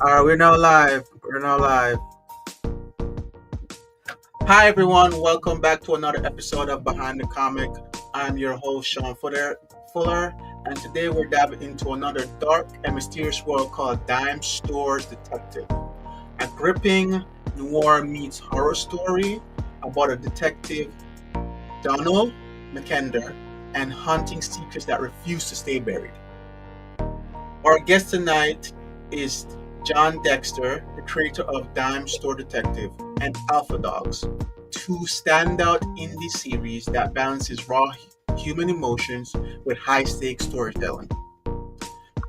We're now live. We're now live. Hi, everyone. Welcome back to another episode of Behind the Comic. I'm your host, Sean Fuller, and today we're diving into another dark and mysterious world called Dime Store's Detective. A gripping noir meets horror story about a detective, Donald Mackinder, and hunting secrets that refuse to stay buried. Our guest tonight is Jon Dexter, the creator of Dime Store Detective and Alpha Dogs, two standout indie series that balances raw human emotions with high-stakes storytelling.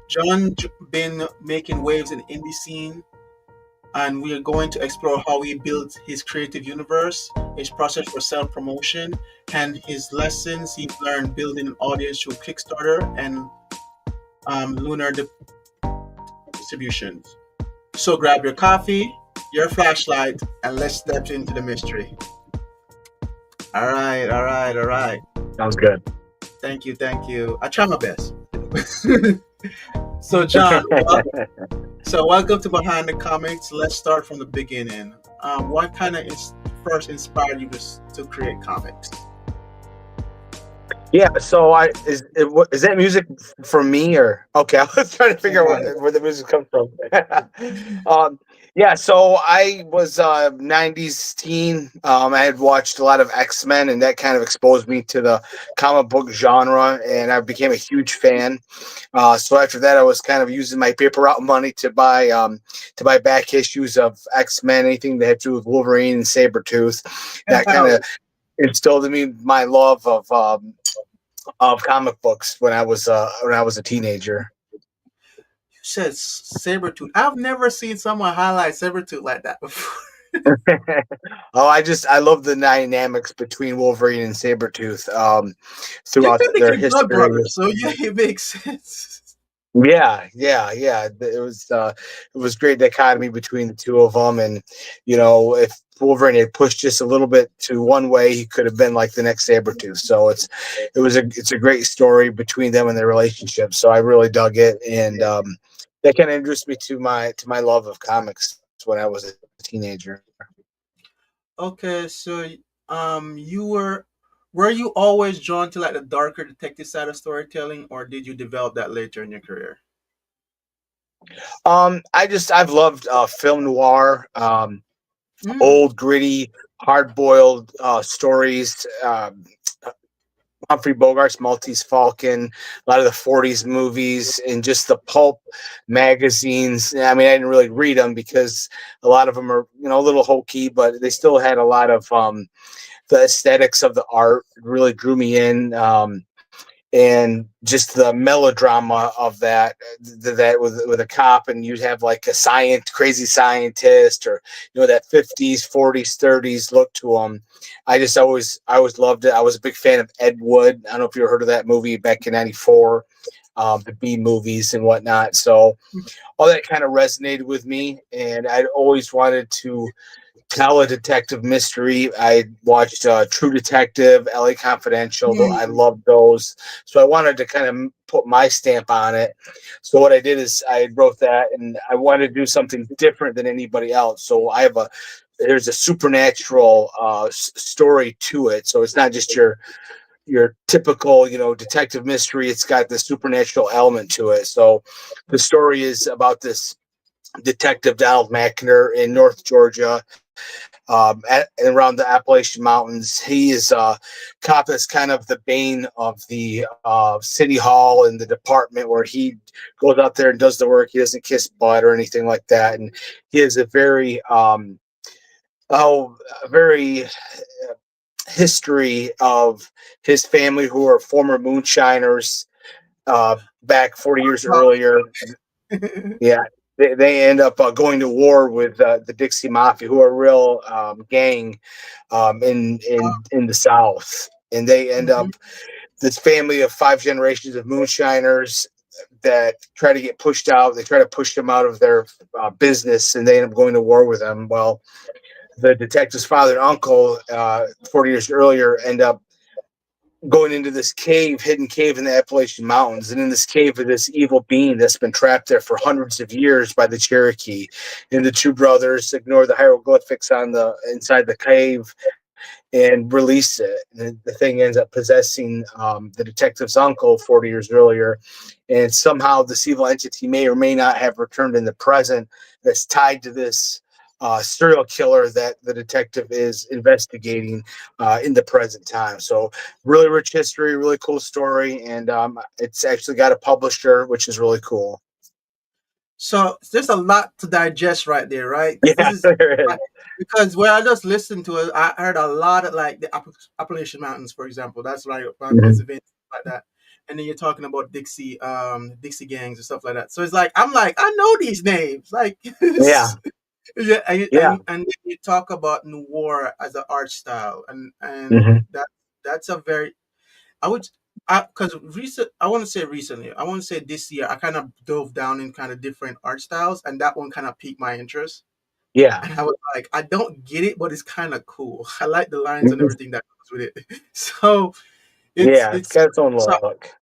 John been making waves in the indie scene, and we are going to explore how he built his creative universe, his process for self-promotion, and his lessons he's learned building an audience through Kickstarter and Lunar Distribution. So grab your coffee, your flashlight, and let's step into the mystery. All right. Sounds good. Thank you, thank you. I try my best. So, John, welcome to Behind the Comics. Let's start from the beginning. What kind of first inspired you to create comics? Yeah, so is that music for me or okay? I was trying to figure out where the music comes from. Yeah, so I was a '90s teen. I had watched a lot of X-Men, and that kind of exposed me to the comic book genre, and I became a huge fan. So after that, I was kind of using my paper route money to buy back issues of X-Men, anything that had to do with Wolverine and Sabretooth. That kind of instilled in me my love of comic books when I was a teenager. You said Sabretooth. I've never seen someone highlight Sabretooth like that before. I love the dynamics between Wolverine and Sabretooth You're throughout their technically blood history. brothers, so yeah, it makes sense. Yeah. It was great dichotomy between the two of them, and if Wolverine had pushed just a little bit to one way, he could have been like the next Sabretooth. So it's a great story between them and their relationship. So I really dug it, and that kind of introduced me to my love of comics when I was a teenager. Okay, so you were you always drawn to like the darker detective side of storytelling, or did you develop that later in your career? I've loved film noir. Mm. Old, gritty, hard boiled stories. Humphrey Bogart's Maltese Falcon, a lot of the '40s movies, and just the pulp magazines. I mean, I didn't really read them because a lot of them are, a little hokey, but they still had a lot of the aesthetics of the art really drew me in. And just the melodrama of that with a cop, and you'd have like a crazy scientist, or that '50s, '40s, '30s look to them. I always loved it. I was a big fan of Ed Wood. I don't know if you ever heard of that movie back in '94, the B movies and whatnot. So all that kind of resonated with me, and I'd always wanted to tell a detective mystery. I watched True Detective, LA Confidential. I Mm. loved those. So I wanted to kind of put my stamp on it. So what I did is I wrote that, and I wanted to do something different than anybody else. So there's a supernatural story to it. So it's not just your typical, detective mystery. It's got the supernatural element to it. So the story is about this detective Donald Mackinder in North Georgia, and around the Appalachian Mountains. He is a cop that's kind of the bane of the city hall and the department, where he goes out there and does the work. He doesn't kiss butt or anything like that, and he has a very history of his family who are former moonshiners back 40 years earlier. Yeah, they end up going to war with the Dixie Mafia, who are a real gang in the South, and they end Mhm. up this family of 5 generations of moonshiners that try to get pushed out. They try to push them out of their business, and they end up going to war with them. Well, the detective's father and uncle, 40 years earlier, end up going into this cave, hidden cave in the Appalachian Mountains. And in this cave is this evil being that's been trapped there for hundreds of years by the Cherokee. And the two brothers ignore the hieroglyphics on the inside the cave and release it. And the thing ends up possessing the detective's uncle 40 years earlier. And somehow this evil entity may or may not have returned in the present that's tied to this serial killer that the detective is investigating in the present time. So, really rich history, really cool story. And it's actually got a publisher, which is really cool. So there's a lot to digest right there, right? Because this Yeah, is there is. because when I just listened to it, I heard a lot of like the Appalachian Mountains, for example. That's like Mhm. Pennsylvania, like that. And then you're talking about Dixie gangs and stuff like that. So it's like I'm like I know these names, like Yeah, yeah, yeah. and then you talk about Noir as an art style, and Hmm. that's a very I would because I want to say recently, I want to say this year, I kind of dove down in kind of different art styles, and that one kind of piqued my interest. Yeah. And I was like, I don't get it, but it's kind of cool. I like the lines and Mhm. everything that goes with it. So it's Yeah, it's it's got its own so look.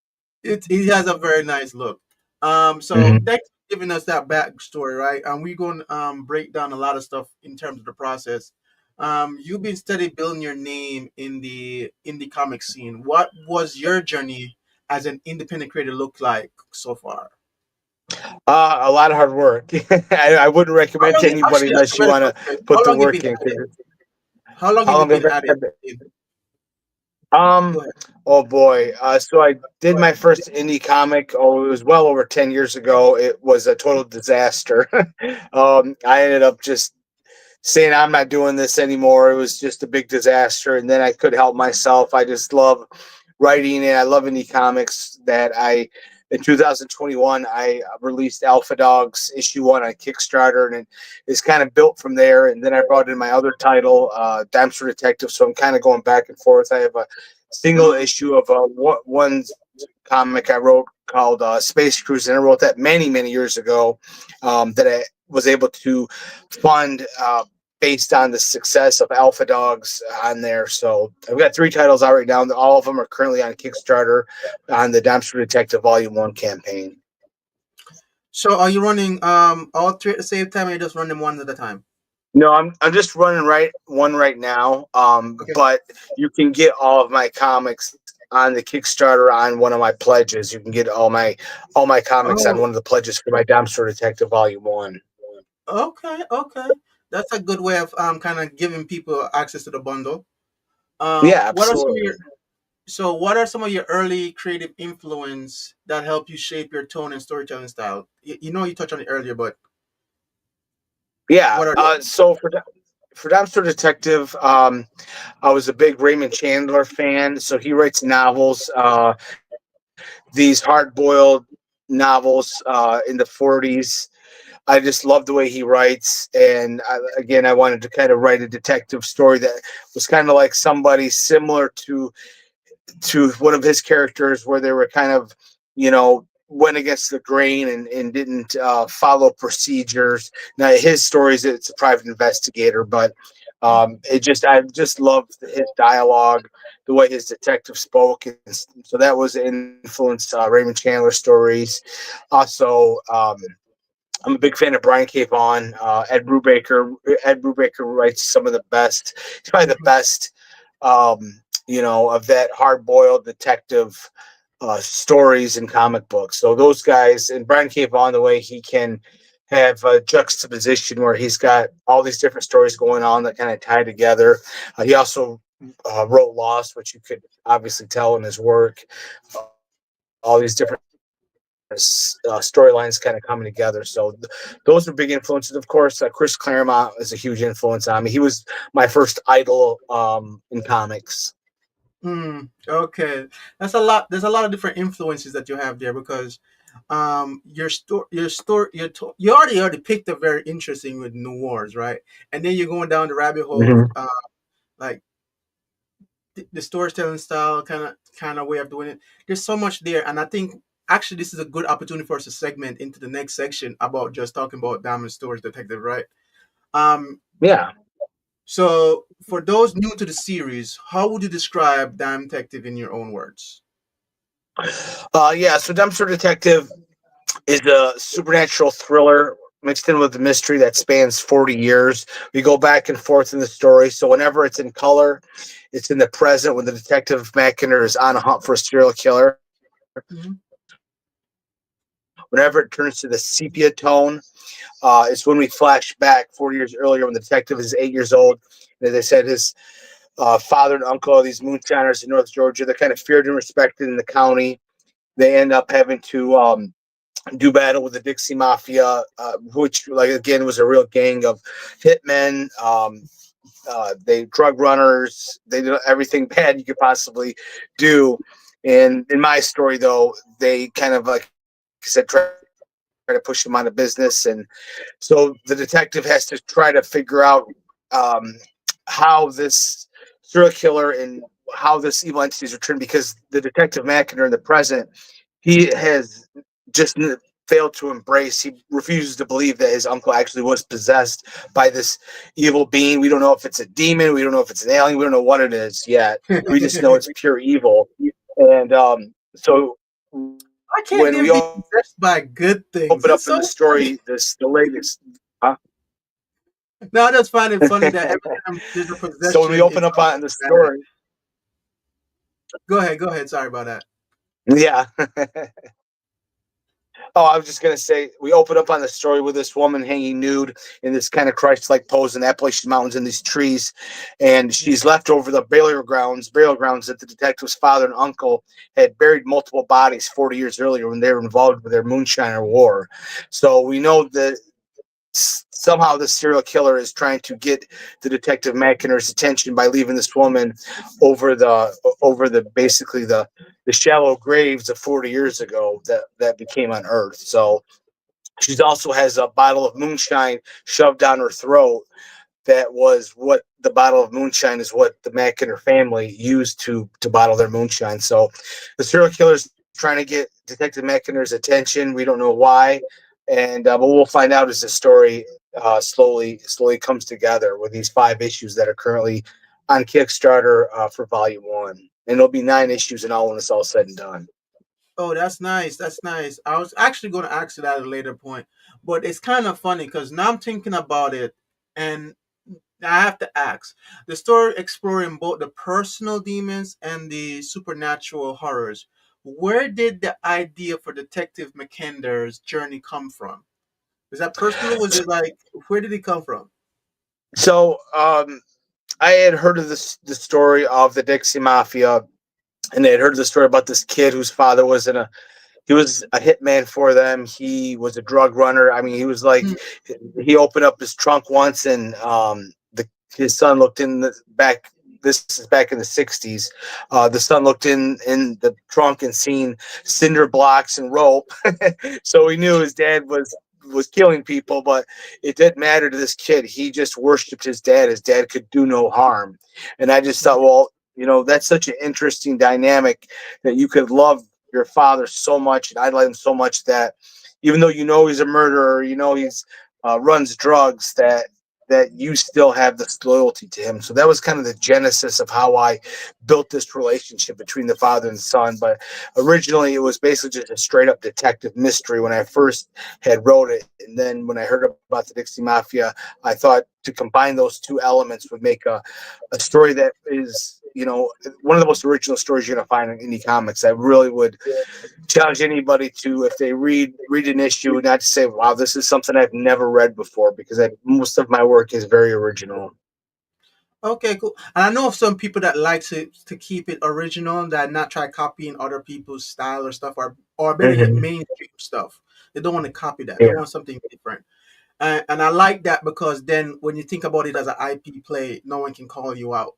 it has a very nice look. So Hmm. thanks for giving us that backstory, right? And we're going to break down a lot of stuff in terms of the process. You've been steady building your name in the indie comic scene. What was your journey as an independent creator look like so far? A lot of hard work. I wouldn't How recommend long? to anybody Actually, that's unless a you very want to good question. put How the long you work been in. at it? How long have How you long been at it? have Go ahead. oh boy. So I did my first indie comic. Oh, it was well over 10 years ago. It was a total disaster. I ended up just saying I'm not doing this anymore. It was just a big disaster, and then I could help myself. I just love writing, and I love indie comics. That I in 2021 I released Alpha Dogs issue 1 on Kickstarter, and it's kind of built from there. And then I brought in my other title, Dime Detective. So I'm kind of going back and forth. I have a single Mm, issue of one comic I wrote called Space Cruise, and I wrote that many years ago. That I was able to fund based on the success of Alpha Dogs on there. So I've got 3 titles out right now. All of them are currently on Kickstarter on the Dumpster Detective Volume 1 campaign. So are you running all three at the same time, or you just run them one at a time? No, I'm just running one right now. Okay. But you can get all of my comics on the Kickstarter on one of my pledges. You can get all my comics on Oh, one of the pledges for my Dumpster Detective Volume 1. okay, okay. That's a good way of kind of giving people access to the bundle. Yeah, What are some of your absolutely. what are some of your early creative influence that help you shape your tone and storytelling style? You know, you touched on it earlier, but Yeah. what are So for Dumpster Detective, I was a big Raymond Chandler fan. So he writes novels, these hard boiled novels in the 40s. I just love the way he writes. And again, I wanted to kind of write a detective story that was kind of like somebody similar to one of his characters, where they were kind of, went against the grain and didn't follow procedures. Now, his stories, it's a private investigator, but I just loved his dialogue, the way his detective spoke. And so that was influenced Raymond Chandler stories. Also, I'm a big fan of Brian K. Vaughan, Ed Brubaker. Ed Brubaker writes some of the best. He's probably the best, of that hard-boiled detective stories in comic books. So those guys, and Brian K. Vaughan, the way he can have a juxtaposition where he's got all these different stories going on that kind of tie together. He also wrote Lost, which you could obviously tell in his work. All these different storylines kind of coming together. So those are big influences. Of course, Chris Claremont is a huge influence on me. He was my first idol in comics. okay. That's a lot. There's a lot of different influences that you have there because you already picked up very interesting with noirs, right? And then you're going down the rabbit hole with Mm-hmm. like the storytelling style kind of way of doing it. There's so much there, and I think actually this is a good opportunity for us to segment into the next section about just talking about Diamond Storage Detective, right? Um, Yeah. so for those new to the series, how would you describe Dime Detective in your own words? Yeah, so Dumpster Detective is a supernatural thriller mixed in with the mystery that spans 40 years. We go back and forth in the story. So whenever it's in color, it's in the present when the detective Mackinder is on a hunt for a serial killer. Mhm. Whenever it turns to the sepia tone, it's when we flash back 40 years earlier when the detective is 8 years old. And as I said, his father and uncle are these moonshiners in North Georgia. They're kind of feared and respected in the county. They end up having to do battle with the Dixie Mafia, which, like again, was a real gang of hitmen. They drug runners. They did everything bad you could possibly do. And in my story, though, they kind of like I said, try to push him out of business, and so the detective has to try to figure out um, how this serial killer and how this evil entity is returned because the detective Mackinder in the present he has just failed to embrace. He refuses to believe that his uncle actually was possessed by this evil being. We don't know if it's a demon. We don't know if it's an alien. We don't know what it is yet. We just know it's pure evil. And so Why when we can't they open be up in the possessed by story, good things? It's so the funny. latest, huh? No, I just find it funny that every time there's a So when we possession, open it's up on always the bad. story, Go ahead, go ahead. Sorry about that. yeah. Oh, I was just gonna say we open up on the story with this woman hanging nude in this kind of Christ-like pose in the Appalachian Mountains in these trees, and she's left over the burial grounds that the detective's father and uncle had buried multiple bodies 40 years earlier when they were involved with their moonshiner war. So we know that somehow the serial killer is trying to get the detective Mackinder's attention by leaving this woman over the basically the shallow graves of 40 years ago that became unearthed. So she also has a bottle of moonshine shoved down her throat. That was what the bottle of moonshine is what the Mackinder family used to bottle their moonshine. So the serial killer is trying to get Detective Mackinder's attention. We don't know why, and but we'll find out as the story slowly comes together with these 5 issues that are currently on Kickstarter for Volume One, and it'll be 9 issues in all when it's all said and done. Oh, that's nice. That's nice. I was actually going to ask you that at a later point, but it's kind of funny because now I'm thinking about it, and I have to ask: the story exploring both the personal demons and the supernatural horrors. Where did the idea for Detective McKender's journey come from? Was that personal? Was it like where did it come from? So I had heard of the story of the Dixie Mafia, and I had heard the story about this kid whose father was in a he was a hitman for them. He was a drug runner. I mean, he was like Mm, he opened up his trunk once, and the his son looked in the back. This is back in the '60s. The son looked in the trunk and seen cinder blocks and rope, so he knew his dad was killing people. But it didn't matter to this kid. He just worshipped his dad. His dad could do no harm, and I just thought, well, that's such an interesting dynamic that you could love your father so much and idolize him so much that even though he's a murderer, he's runs drugs, that you still have this loyalty to him. So that was kind of the genesis of how I built this relationship between the father and son. But originally, it was basically just a straight up detective mystery when I first had wrote it, and then when I heard about the Dixie Mafia, I thought to combine those two elements would make a story that is one of the most original stories you're going to find in indie comics. I really would challenge anybody to, if they read an issue, not to say, "Wow, this is something I've never read before," because most of my work is very original. okay, cool. And I know of some people that like to keep it original, that not try copying other people's style or stuff, or better yet, Mm-hmm. mainstream stuff. They don't want to copy that. They Yeah, want something different. And I like that because then when you think about it as an IP play, no one can call you out.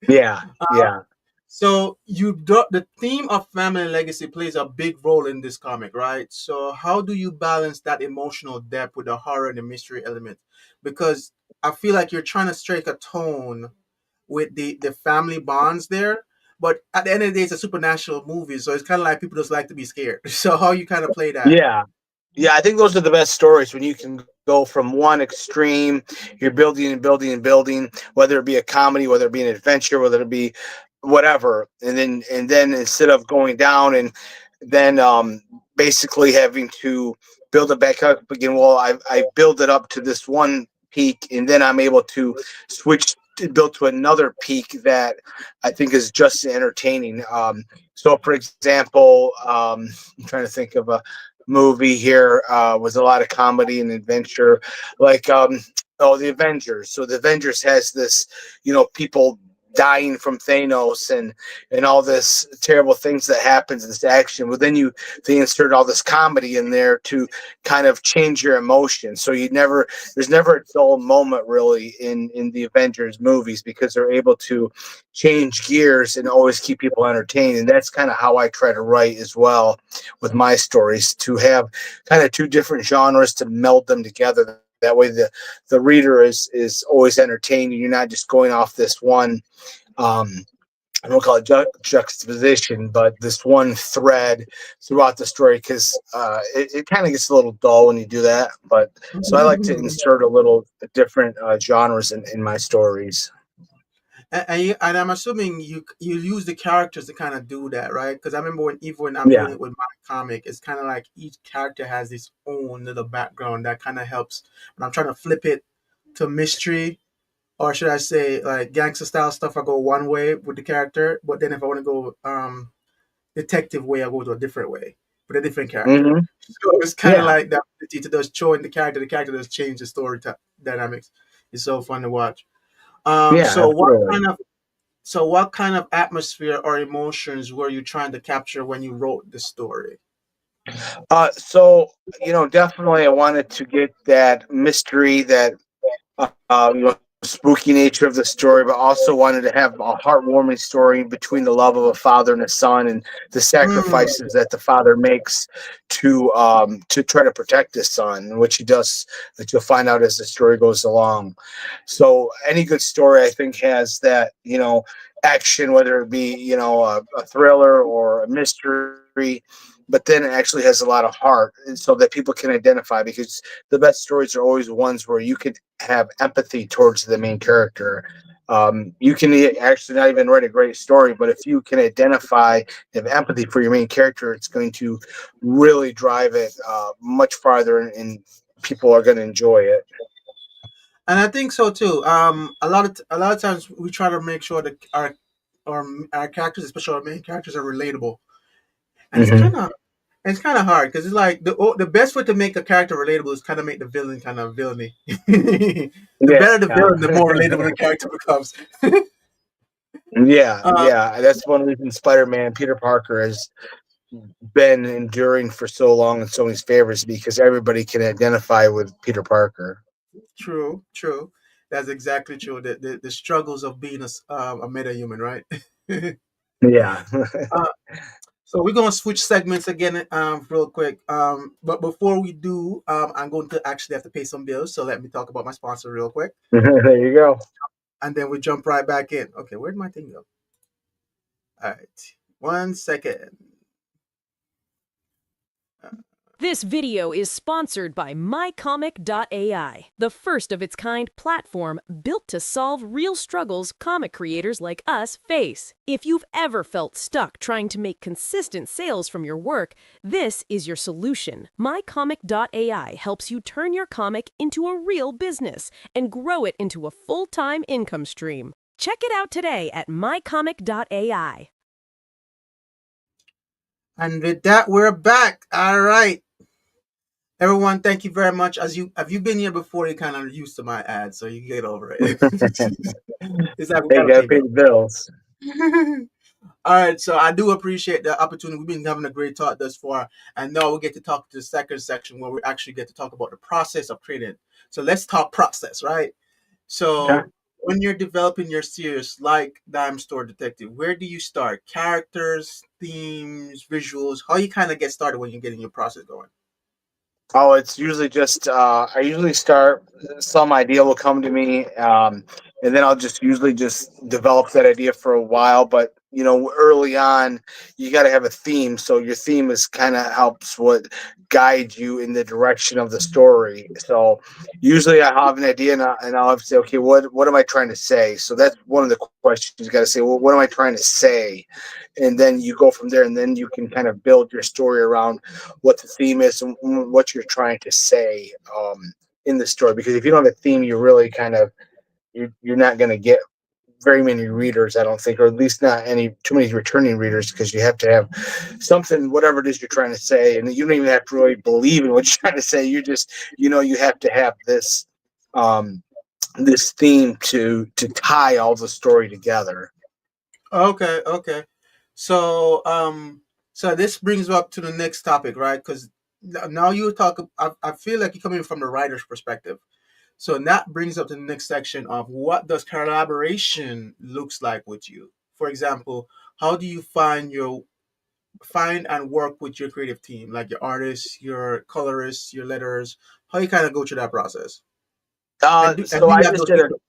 yeah, yeah. So the theme of family and legacy plays a big role in this comic, right? So how do you balance that emotional depth with the horror and the mystery element? Because I feel like you're trying to strike a tone with the family bonds there, but at the end of the day, it's a supernatural movie, so it's kind of like people just like to be scared. So how you kind of play that? Yeah. Yeah, I think those are the best stories when you can go from one extreme, you're building and building and building, whether it be a comedy, whether it be an adventure, whether it be whatever, and then instead of going down and then basically having to build it back up again, well, I build it up to this one peak, and then I'm able to switch to build to another peak that I think is just entertaining. So, for example, I'm trying to think of a movie here with a lot of comedy and adventure, like the Avengers. So the Avengers has this, people dying from Thanos and all this terrible things that happens in this action. But then they insert all this comedy in there to kind of change your emotion. So there's never a dull moment really in the Avengers movies because they're able to change gears and always keep people entertained. And that's kind of how I try to write as well with my stories, to have kind of two different genres to meld them together. That way the reader is always entertained, and you're not just going off this one um, I don't call it juxtaposition, but this one thread throughout the story, because it kind of gets a little dull when you do that. But so I like to insert a little different genres in my stories. And I'm assuming you use the characters to kind of do that, right? Because I remember when I'm Yeah. doing it with my comic, it's kind of like each character has its own little background that kind of helps when I'm trying to flip it to mystery, or should I say like gangster style stuff. I go one way with the character, but then if I want to go detective way, I go to a different way with a different character. Hmm. So it's kind of Yeah. like the ability to just show in the character does change the story dynamics. It's so fun to watch. Um, Yeah. so what Absolutely. kind of so what kind of atmosphere or emotions were you trying to capture when you wrote the story? So definitely, I wanted to get that mystery, that spooky nature of the story, but also wanted to have a heartwarming story between the love of a father and a son, and the Mm, sacrifices that the father makes to try to protect his son, which he does, that you'll find out as the story goes along. So any good story, I think, has that action, whether it be a thriller or a mystery, but then it actually has a lot of heart, and so that people can identify, because the best stories are always ones where you could have empathy towards the main character. You can actually not even write a great story, but if you can identify, have empathy for your main character, it's going to really drive it much farther, and people are going to enjoy it. and I think so too. A lot of times we try to make sure that our characters, especially our main characters, are relatable, and Hmm. it's kind of hard because it's like the best way to make a character relatable is kind of make the villain kind of villainy. The Yeah. better the villain, the more relatable the character becomes. Yeah, Uh, yeah. That's one reason Spider-Man, Peter Parker, has been enduring for so long and so many favors, because everybody can identify with Peter Parker. True, true. That's exactly true. The struggles of being a meta human, right? Yeah. uh, so we're gonna switch segments again, real quick. But before we do, I'm going to actually have to pay some bills. So let me talk about my sponsor real quick, There you go. and then we jump right back in. Okay, where'd my thing go? All right, 1 second. Uh, This video is sponsored by MyComic.ai, the first of its kind platform built to solve real struggles comic creators like us face. If you've ever felt stuck trying to make consistent sales from your work, this is your solution. MyComic.ai helps you turn your comic into a real business and grow it into a full-time income stream. Check it out today at MyComic.ai. and with that, we're back. All right, everyone. Thank you very much. As you have you been here before? You kind of used to my ads, so you get over it. It's like we Hey, you gotta gotta pay pay bills. the bills. All right, so I do appreciate the opportunity. We've been having a great talk thus far, and now we get to talk to the second section where we actually get to talk about the process of creating. So let's talk process, right? Okay. So when you're developing your series like Dime Store Detective, where do you start? Characters, themes, visuals? How you kind of get started when you're getting your process going? Oh, it's usually just I usually start, some idea will come to me, and then I'll just usually just develop that idea for a while. But early on, you got to have a theme. So your theme is kind of helps what guide you in the direction of the story. So usually I have an idea, and I'll have to say, okay, what am I trying to say? So that's one of the questions. You got to say, well, what am I trying to say? And then you go from there, and then you can kind of build your story around what the theme is and what you're trying to say in the story. Because if you don't have a theme, you're really kind of you're not going to get very many readers, I don't think, or at least not any too many returning readers, because you have to have something, whatever it is you're trying to say, and you don't even have to really believe in what you're trying to say. You just, you have to have um, this theme to tie all the story together. Okay, okay. So, so this brings up to the next topic, right? Because now you talk. I feel like you're coming from the writer's perspective. So that brings up to the next section of what does collaboration looks like with you. For example, how do you find and work with your creative team, like your artists, your colorists, your letters? How you kind of go through that process? And So do I you have just those did a. people?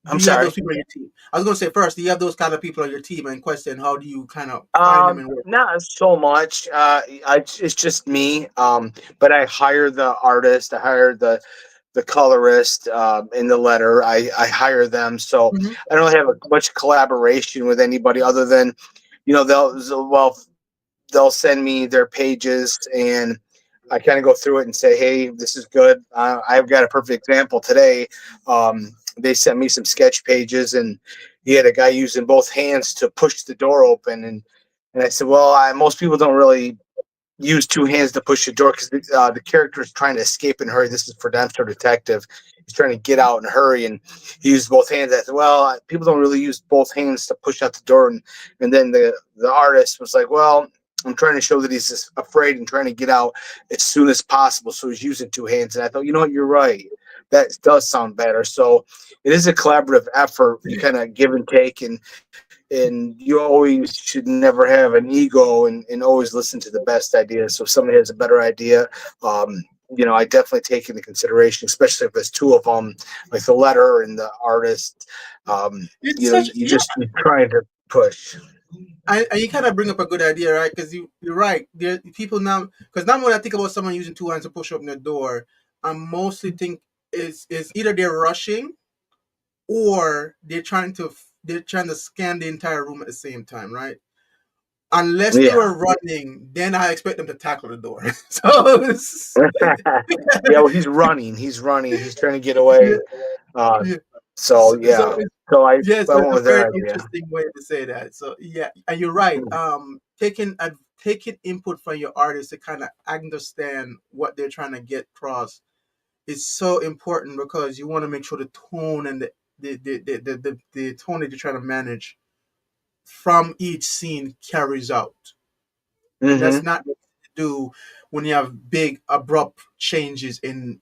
Do I'm you have sorry. those people on your team? I was going to say first, do you have those kind of people on your team? And question, how do you kind of find them and work? Not so much. It's just me. But I hire the artist. I hire the colorist in the letter. I hire them, so Hmm. I don't really have much collaboration with anybody other than they'll send me their pages, and I kind of go through it and say, hey, this is good. I've got a perfect example today. They sent me some sketch pages, and he had a guy using both hands to push the door open, and I said, well, most people don't really use two hands to push the door because the character is trying to escape in a hurry. This is for Dexter Detective. He's trying to get out in a hurry, and he used both hands. I said, well, people don't really use both hands to push out the door. And then the artist was like, well, I'm trying to show that he's just afraid and trying to get out as soon as possible. So he's using two hands. And I thought, you know what, you're right. That does sound better. So it is a collaborative effort. You kind of give and take, and you always should never have an ego, and always listen to the best ideas. So if somebody has a better idea, I definitely take into consideration, especially if there's two of them, like the letter and the artist. It's such You're trying to push. and you kind of bring up a good idea, right? Because you're right. There people now, because now when I think about someone using two hands to push open the door, I mostly think is either they're rushing or they're trying to scan the entire room at the same time, right? Unless they Yeah. were running, then I expect them to tackle the door. So Yeah, well, he's running. He's running. He's trying to get yeah, away. Uh, yeah. so So yeah. So yes, I it's went a with very their idea. interesting way to say that. So yeah, and you're right. Taking input from your artists to kind of understand what they're trying to get across is so important because you want to make sure the tone and the tone that you're trying to manage from each scene carries out, and that's Hmm. not what you do when you have big abrupt changes in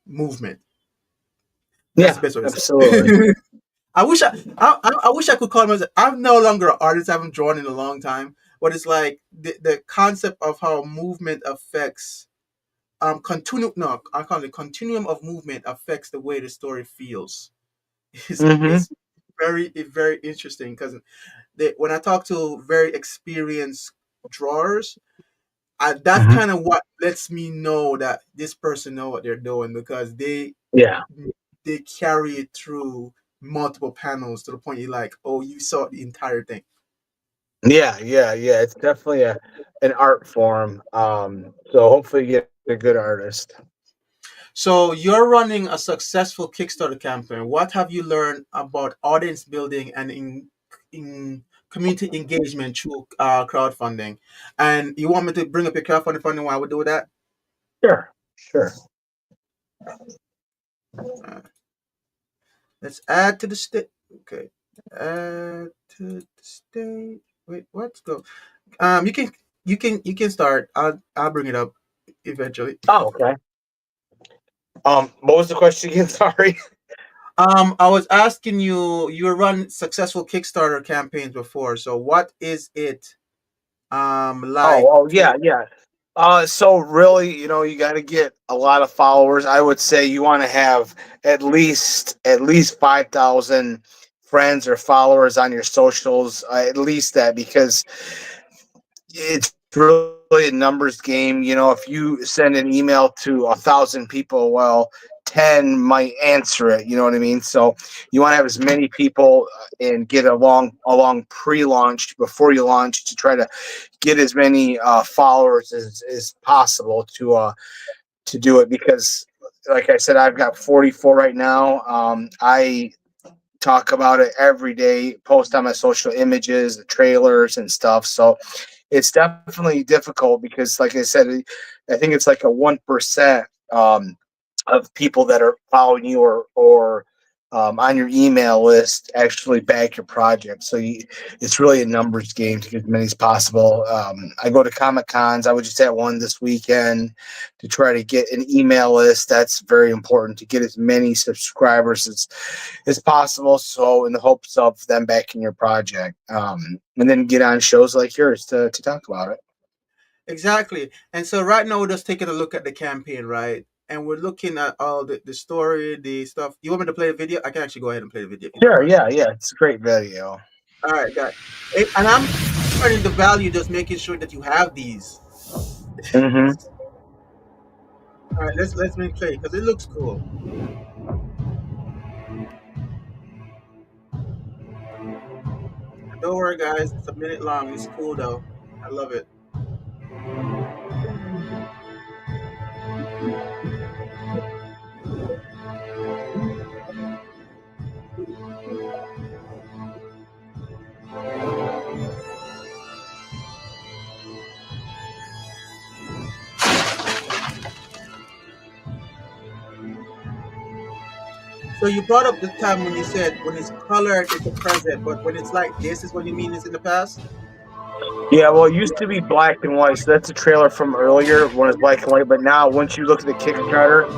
movement. That's the Yeah, best way to say absolutely. it. I wish I could call myself. I'm no longer an artist. I haven't drawn in a long time. But it's like the concept of how movement affects continue. No, I call it continuum of movement affects the way the story feels. Hmm. Is very interesting because when I talk to very experienced drawers, that's Hmm. kind of what lets me know that this person know what they're doing because Yeah. they carry it through multiple panels to the point you're like, oh, you saw the entire thing. Yeah, yeah, yeah. It's definitely an art form. So hopefully you get a good artist. So you're running a successful Kickstarter campaign. What have you learned about audience building and in community engagement through crowdfunding? And you want me to bring up your crowdfunding funding while we do that? Sure, sure. Uh, let's add to the state. Okay, add to the state. Wait, let's go. You can start. I'll bring it up eventually. Oh, okay. What was the question again? Sorry. I was asking you. You run successful Kickstarter campaigns before, so what is it like Oh, to? yeah, yeah. So really, you got to get a lot of followers. I would say you want to have at least 5,000 friends or followers on your socials, at least that, because it's really a numbers game. You know, if you send an email to 1,000 people, well, 10 might answer it. You know what I mean? So you want to have as many people and get along pre-launch before you launch to try to get as many followers as possible to do it, because like I said, I've got 44 right now. I talk about it every day, post on my social images, the trailers and stuff. So it's definitely difficult because, like I said, I think it's like a 1% of people that are following you or on your email list actually back your project. So it's really a numbers game to get as many as possible. I go to Comic Cons. I was just at one this weekend to try to get an email list. That's very important to get as many subscribers as possible. So in the hopes of them backing your project, and then get on shows like yours to talk about it. Exactly. And so right now we're just taking a look at the campaign, right? And we're looking at all the story, the stuff. You want me to play a video? I can actually go ahead and play the video if you don't Sure, mind. yeah, it's a great video. All right, got it. And I'm turning the value, just making sure that you have these. Hmm. All right, let's make play because it looks cool. Don't worry, guys. It's a minute long. It's cool though. I love it. So you brought up the time when you said when it's colored, it's the present, but when it's like this is what you mean is in the past. Yeah, well, it used to be black and white, so that's a trailer from earlier when it's black and white. But now, once you look at the Kickstarter,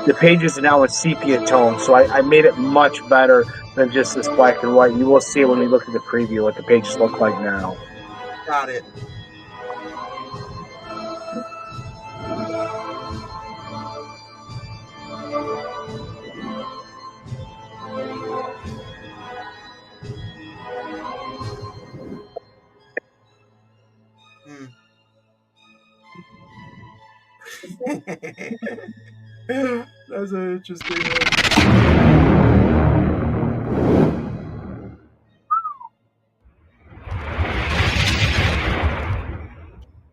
the pages are now in sepia tone. So I made it much better than just this black and white. You will see when we look at the preview what the pages look like now. Got it. Hmm. That's an interesting one.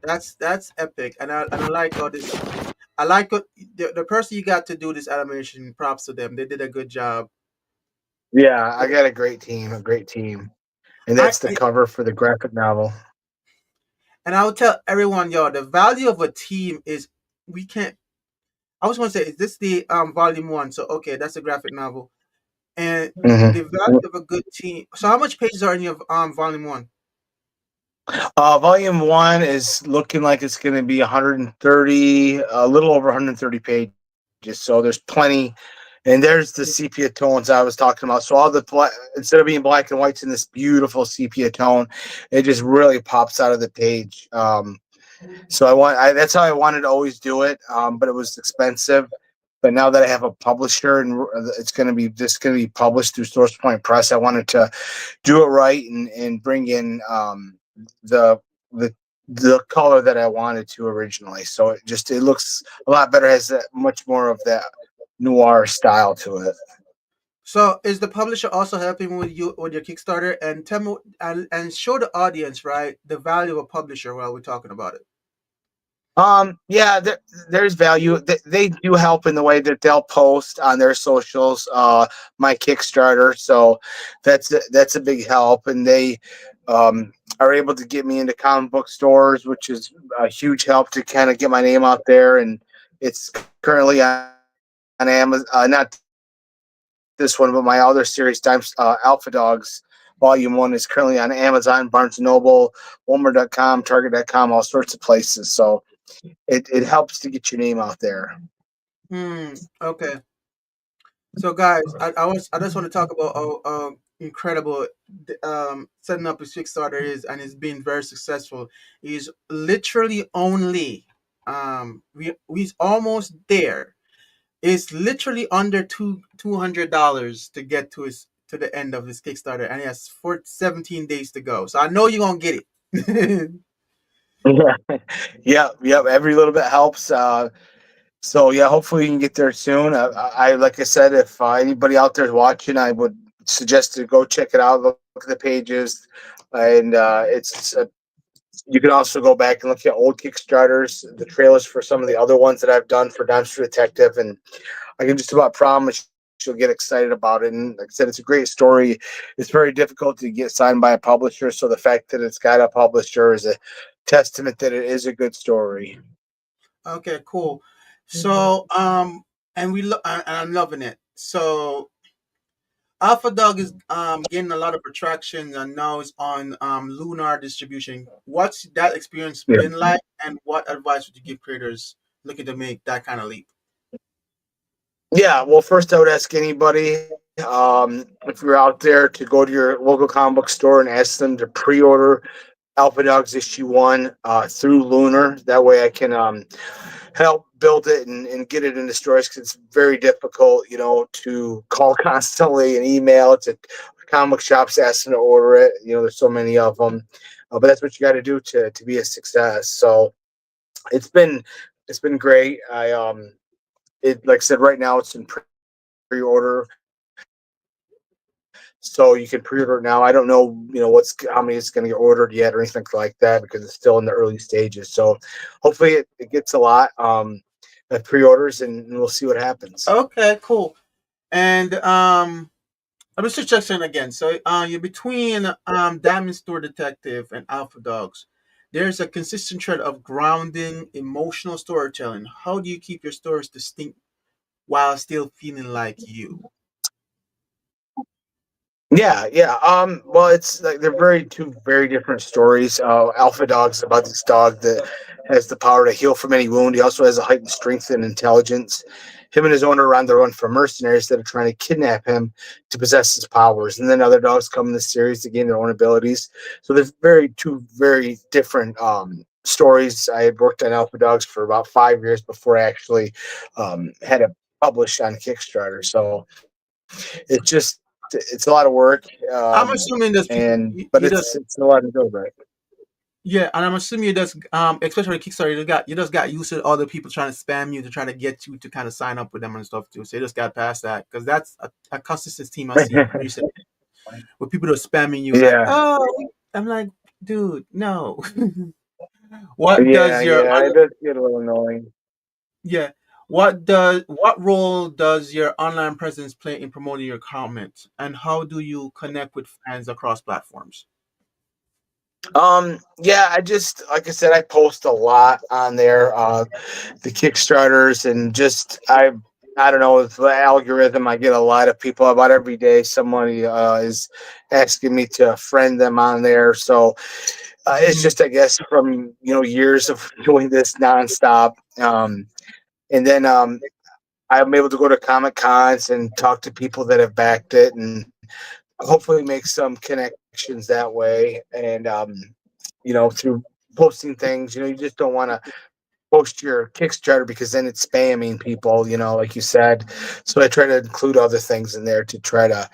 That's epic, and I like all this. I like what the person you got to do this animation. Props to them. They did a good job. Yeah, I got a great team, and I, that's the I cover for the graphic novel. and I would tell everyone, yo, the value of a team is we can't. I was going to say, is this the volume one? So okay, that's a graphic novel, and the value Hmm. of a good team. So how much pages are in your volume one? Volume one is looking like it's going to be 130, a little over 130 pages. So there's plenty, and there's the sepia tones I was talking about. So all the instead of being black and white's in this beautiful sepia tone, it just really pops out of the page. So that's how I wanted to always do it, but it was expensive. But now that I have a publisher and it's going to be just going to be published through Source Point Press, I wanted to do it right and bring in the the the color that I wanted to originally. So it looks a lot better. Has that much more of that noir style to it. So is the publisher also helping with you with your Kickstarter and tell me and show the audience right the value of a publisher while we're talking about it. Yeah, there's value. They do help in the way that they'll post on their socials, my Kickstarter. So that's a big help, and they are able to get me into comic book stores, which is a huge help to kind of get my name out there. And it's currently on Amazon, not this one, but my other series, Times Alpha Dogs. Volume 1 is currently on Amazon, Barnes& Noble, Walmart.com, Target.com, all sorts of places. So it helps to get your name out there. Hmm. Okay. So guys, I just want to talk about how incredible setting up his Kickstarter is, and it's been very successful. He's literally only he's almost there. It's literally under $200 to get to the end of this Kickstarter, and he has 17 days to go. So I know you're gonna get it. Yeah, yep. Every little bit helps. So yeah, hopefully you can get there soon. I like I said, if anybody out there is watching, I would suggest to go check it out. Look at the pages, and you can also go back and look at old Kickstarters, the trailers for some of the other ones that I've done for Dumpster Detective, and I can just about promise you'll get excited about it. And like I said, it's a great story. It's very difficult to get signed by a publisher, so the fact that it's got a publisher is a testament that it is a good story. Okay, cool. So and and I'm loving it. So Alpha Dog is getting a lot of attraction and now it's on Lunar Distribution. What's that experience Yeah. been like, and what advice would you give creators looking to make that kind of leap? Yeah, well, first I would ask anybody if you're out there to go to your local comic book store and ask them to pre-order Alpha Dogs issue 1 through Lunar. That way I can help build it and get it into stores, because it's very difficult, to call constantly and email to comic shops asking to order it. There's so many of them, but that's what you got to do to be a success. So it's been great. It like I said, right now it's in pre-order, so you can pre-order it now. I don't know, how many it's going to get ordered yet or anything like that, because it's still in the early stages. So hopefully it gets a lot of pre-orders, and we'll see what happens. Okay, cool. And I'm just checking again. So you're between Diamond Store Detective and Alpha Dogs. There's a consistent thread of grounding, emotional storytelling. How do you keep your stories distinct while still feeling like you? Yeah, yeah. Well, it's like they're two very different stories. Alpha Dog's about this dog that has the power to heal from any wound. He also has a heightened strength and intelligence. Him and his owner are on the run from mercenaries that are trying to kidnap him to possess his powers. And then other dogs come in the series to gain their own abilities. So there's two very different stories. I had worked on Alpha Dogs for about 5 years before I actually had it published on Kickstarter. So it's a lot of work, I'm assuming there's people but you just it's a lot to do, right? yeah, and I'm assuming you just especially with Kickstarter, you just got used to other people trying to spam you to try to get you to kind of sign up with them and stuff too. So you just got past that, because that's a consistent team I see recently with people that are spamming you like, Yeah, oh, I'm like, dude, no. What yeah, does your yeah. It does get a little annoying. yeah? What role does your online presence play in promoting your comments, and how do you connect with fans across platforms? Yeah, I just like I said, I post a lot on there, the Kickstarters, and just I don't know, with the algorithm, I get a lot of people about every day. Somebody is asking me to friend them on there, so it's Mhm. just, I guess, from years of doing this nonstop. And then I'm able to go to Comic Cons and talk to people that have backed it, and hopefully make some connections that way. And through posting things, you just don't want to post your Kickstarter, because then it's spamming people, like you said. So I try to include other things in there to try to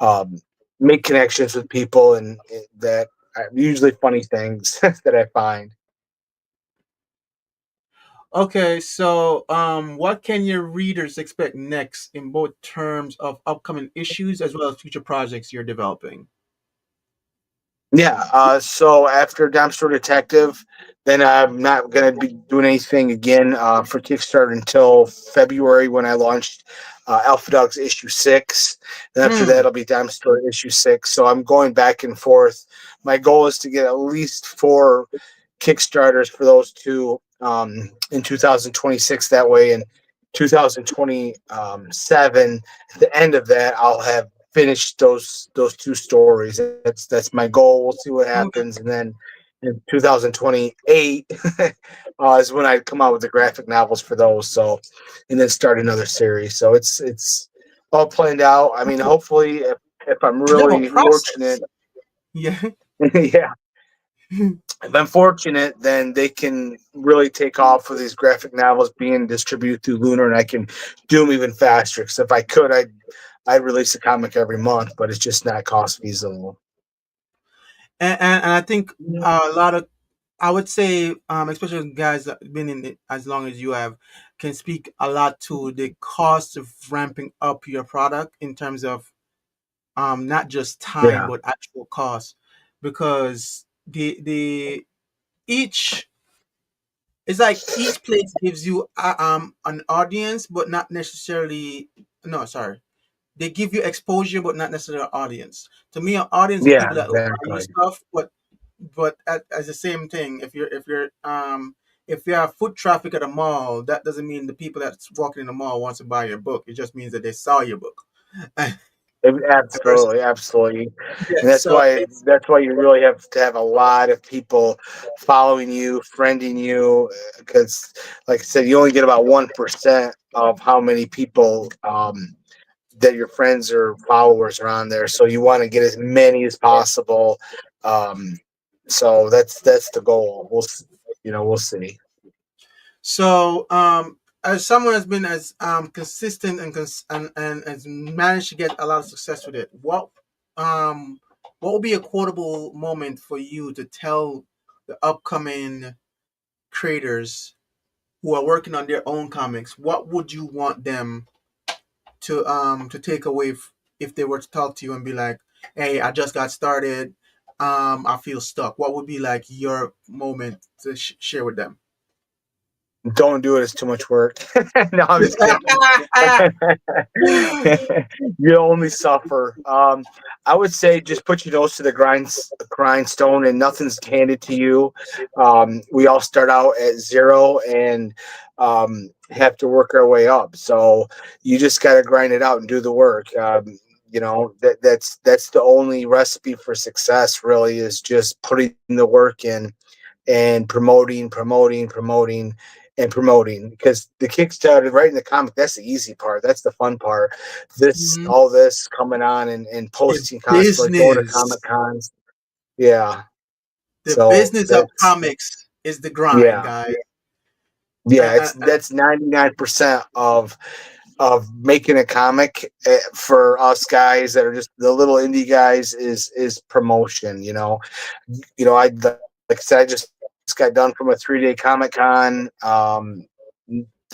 um, make connections with people, and that usually funny things that I find. Okay, so what can your readers expect next in both terms of upcoming issues as well as future projects you're developing? Yeah. So after Dumpster Detective, then I'm not going to be doing anything again for Kickstarter until February, when I launched Alpha Dogs issue 6. Then after that, Hmm. it'll be Dumpster issue 6. So I'm going back and forth. My goal is to get at least 4 Kickstarters for those two in 2026. That way, in 2027, at the end of that, I'll have finished those 2 stories. That's my goal. We'll see what Okay. happens, and then in 2028 is when I come out with the graphic novels for those. So, and then start another series. So it's all planned out. I mean, hopefully, if I'm You have a really fortunate, process. Yeah. yeah, if I'm fortunate, then they can really take off with these graphic novels being distributed through Lunar, and I can do them even faster. Because if I could, I'd release a comic every month, but it's just not cost feasible. And I think a lot of, I would say, especially guys that been in it as long as you have, can speak a lot to the cost of ramping up your product in terms of not just time Yeah. but actual cost, because the each it's like each place gives you an audience, but not necessarily. No, sorry, they give you exposure, but not necessarily an audience. To me, an audience is Yeah, people that will buy your exactly. stuff, but as the same thing, if you have foot traffic at a mall, that doesn't mean the people that's walking in the mall wants to buy your book. It just means that they saw your book. Versus- Absolutely, absolutely, yeah, and so it's that's why you really have to have a lot of people following you, friending you, because, like I said, you only get about 1% of how many people that your friends or followers are on there. So you want to get as many as possible. Um, so that's the goal. We'll see. so as someone has been as consistent and has managed to get a lot of success with it, what would be a quotable moment for you to tell the upcoming creators who are working on their own comics? What would you want them to take away if they were to talk to you and be like, "Hey, I just got started. I feel stuck." What would be like your moment to share with them? Don't do it. It's too much work. No, I'm just kidding. You only suffer. I would say just put your nose to the grindstone, and nothing's handed to you. We all start out at zero and have to work our way up. So you just got to grind it out and do the work. That's the only recipe for success. Really, is just putting the work in and promoting because the Kickstarter, writing the comic, that's the easy part. That's the fun part. Mhm. All this coming on and The posting cosplay, going to business, comic cons. Yeah. the So business of comics is the grind, yeah, guys. yeah. Uh, It's uh, That's 99% of making a comic for us guys that are just the little indie guys is promotion. I like I said, I just got done from a 3-day Comic Con.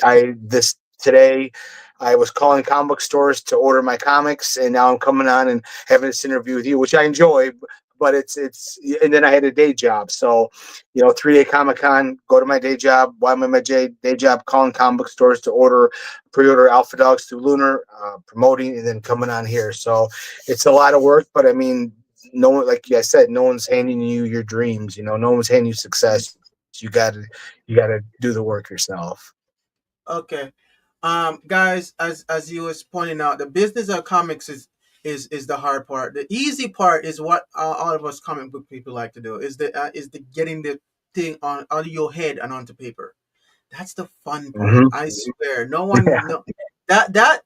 I this today I was calling comic book stores to order my comics, and now I'm coming on and having this interview with you, which I enjoy. But it's and then I had a day job, so 3-day Comic Con, go to my day job. Why am I my day job? Calling comic book stores to pre-order Alpha Dogs through Lunar, promoting, and then coming on here. So it's a lot of work, but I mean, no one, like I said, no one's handing you your dreams. No one's handing you success. You gotta do the work yourself. okay, guys, as you was pointing out, the business of comics is the hard part. The easy part is what all of us comic book people like to do. Is the getting the thing on out of your head and onto paper. That's the fun part. Hmm. I swear, no Yeah. one no that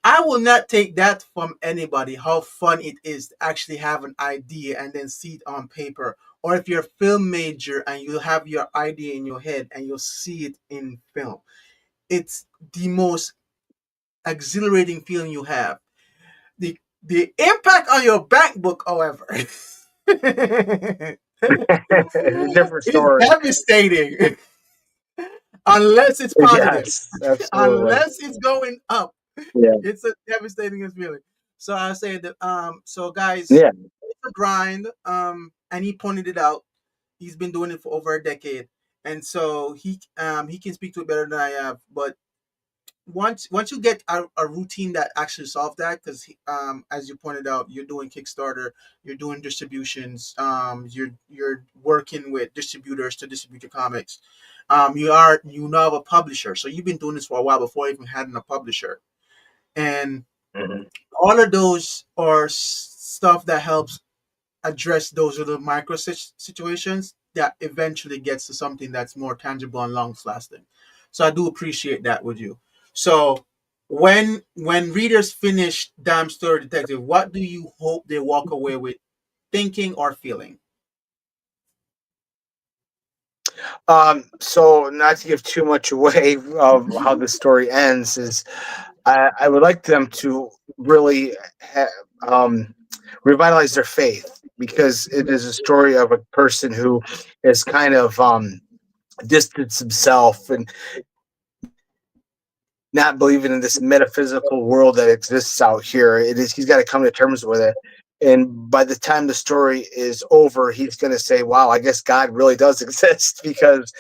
I will not take that from anybody. How fun it is to actually have an idea and then see it on paper. Or if you're a film major and you have your idea in your head and you'll see it in film, it's the most exhilarating feeling you have. The impact on your bank book, however, It's a different is story. devastating unless it's positive. Yes, absolutely. Unless it's going up, Yeah. it's a devastating feeling. So I say that so guys, Yeah. it's a grind. And he pointed it out. He's been doing it for over a decade. And so he can speak to it better than I have. But once you get a routine that actually solves that, because as you pointed out, you're doing Kickstarter, you're doing distributions, you're working with distributors to distribute your comics. You now have a publisher, so you've been doing this for a while before even having a publisher, and Mhm. all of those are stuff that helps address those little micro situations that eventually gets to something that's more tangible and long lasting. So I do appreciate that with you. So when readers finish Damn Story Detective, what do you hope they walk away with thinking or feeling? So not to give too much away of how the story ends is I would like them to really revitalize their faith, because it is a story of a person who is kind of distanced himself and not believing in this metaphysical world that exists out here. It is he's got to come to terms with it. And by the time the story is over, he's going to say, "Wow, I guess God really does exist," because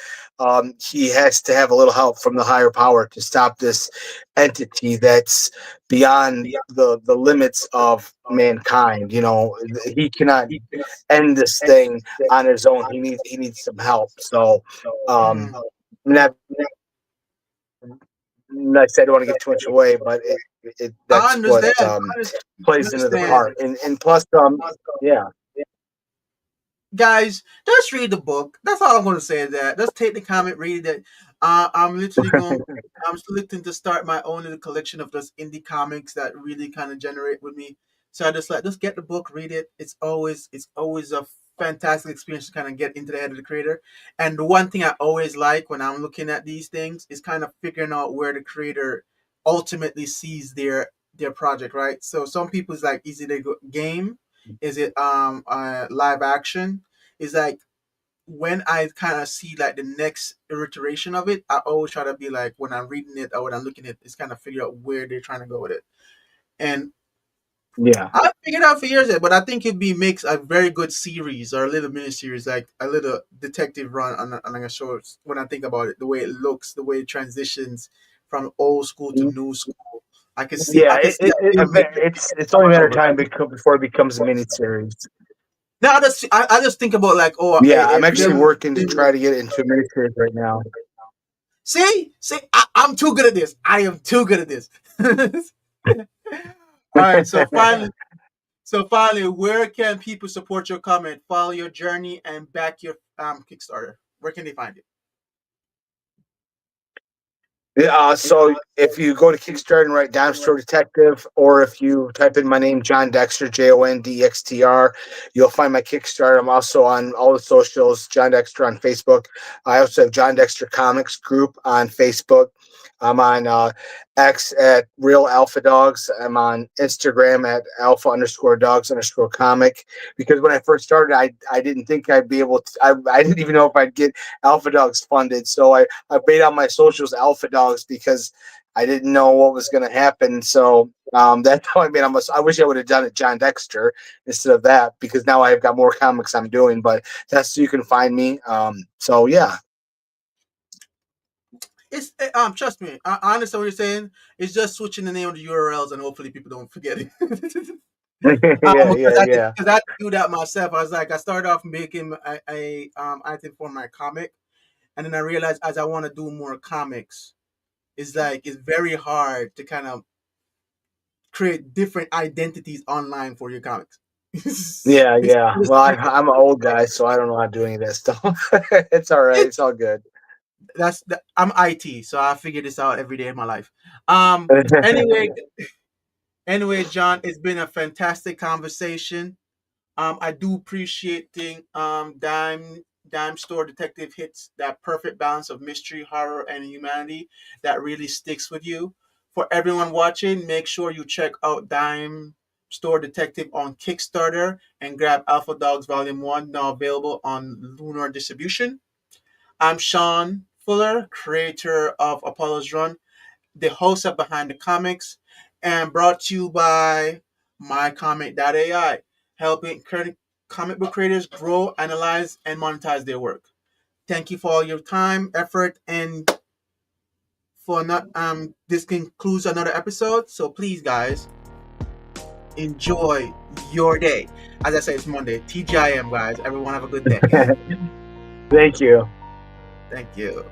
he has to have a little help from the higher power to stop this entity that's beyond the limits of mankind. You know, he cannot end this thing on his own. He needs some help. So, Mm. not like I said, I don't want to give too much away, but I that's what understand. plays into the Understand. part, and plus, yeah, Guys, just read the book. That's all I'm going to say. Is that just take the comic, read it. I'm literally going. I'm still looking to start my own little collection of those indie comics that really kind of generate with me. So I just get the book, read it. It's always a fantastic experience to kind of get into the head of the creator. And the one thing I always like when I'm looking at these things is kind of figuring out where the creator ultimately sees their project. Right. So some people's like, is it a game? Is it live action? Is like when I kind of see like the next iteration of it, I always try to be like when I'm reading it or when I'm looking at it, it's kind of figure out where they're trying to go with it. And yeah, I figured out for years, but I think it'd be makes a very good series or a little mini series, like a little detective run on a show. When I think about it, the way it looks, the way it transitions from old school to new school, yeah. I can see a film making It's only a coming matter of over. time before it becomes a miniseries. Now I just think about like Yeah, a I'm actually film. working to try to get it into a miniseries right now. See, I'm too good at this. I am too good at this. All right, so finally, where can people support your comment, follow your journey, and back your Kickstarter? Where can they find it? Yeah, so if you go to Kickstarter and write Dime Store Detective, or if you type in my name, Jon Dexter, JONDXTR, you'll find my Kickstarter. I'm also on all the socials, Jon Dexter on Facebook. I also have Jon Dexter Comics Group on Facebook. I'm on X at Real Alpha Dogs. I'm on Instagram at Alpha underscore dogs underscore comic. Because when I first started, I didn't think I'd be able to, I didn't even know if I'd get Alpha Dogs funded. So I made on my socials Alpha Dogs because I didn't know what was going to happen. So that's how I made. I wish I would have done it Jon Dexter instead of that, because now I've got more comics I'm doing. But that's so you can find me. So yeah, It's trust me. I understand what you're saying. It's just switching the name of the URLs, and hopefully people don't forget it. yeah, Because yeah, yeah. I do that myself. I was like, I started off making a item for my comic, and then I realized as I want to do more comics, it's very hard to kind of create different identities online for your comics. Yeah, It's yeah. Well, I'm an old guy, so I don't know how to do any of that stuff. It's all right. It's all good. I'm IT, so I figure this out every day of my life. Anyway, John, it's been a fantastic conversation. I do appreciate Dime Store Detective hits that perfect balance of mystery, horror, and humanity that really sticks with you. For everyone watching, make sure you check out Dime Store Detective on Kickstarter and grab Alpha Dogs Volume 1, now available on Lunar Distribution. I'm Sean Fuller, creator of Apollo's Run, the host of Behind the Comics, and brought to you by MyComic.ai, helping comic book creators grow, analyze, and monetize their work. Thank you for all your time, effort, and for not this concludes another episode. So please, guys, enjoy your day. As I say, it's Monday. TGIM, guys. Everyone have a good day. Thank you. Thank you.